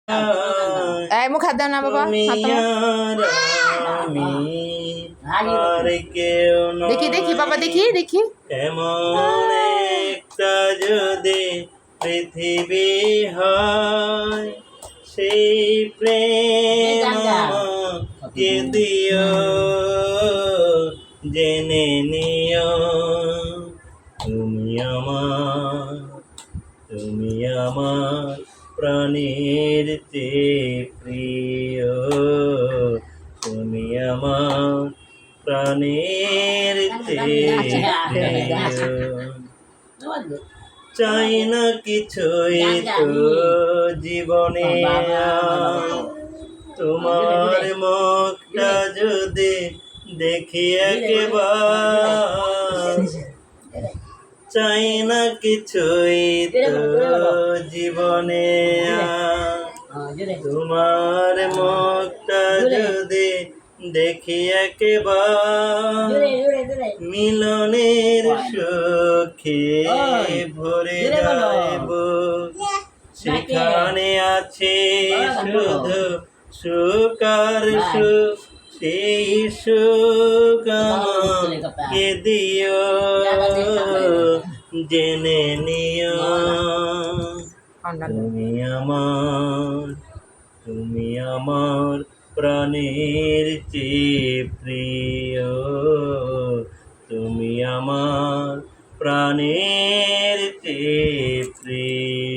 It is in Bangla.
এই মুখ হাত দাও না বাবা, হাত দাও। দেখি দেখি বাবা, দেখি দেখি। এমন একটা যদি পৃথিবী হয়, সেই প্রেম আমাকে দিও, জেনে নিও তুমি আমার প্রাণের চেয়ে প্রিয়, তুমি আমার প্রাণের চেয়ে প্রিয়। চাই না কিছুই তো জীবনে, তোমার মুখটা যদি দেখি একবার। চাই না কিছুই তো জীবনে, তোমার মুখটা যদি দেখি একবার। মিলনের সুখে ভরে যাইব, সেখানে আছে শুধু সুখ আর সুখ, সেই সুখ আমাকে দিও, জেনে নিও তুমি আমার প্রাণের চেয়ে প্রিয়, তুমি আমার প্রাণের চেয়ে প্রিয়।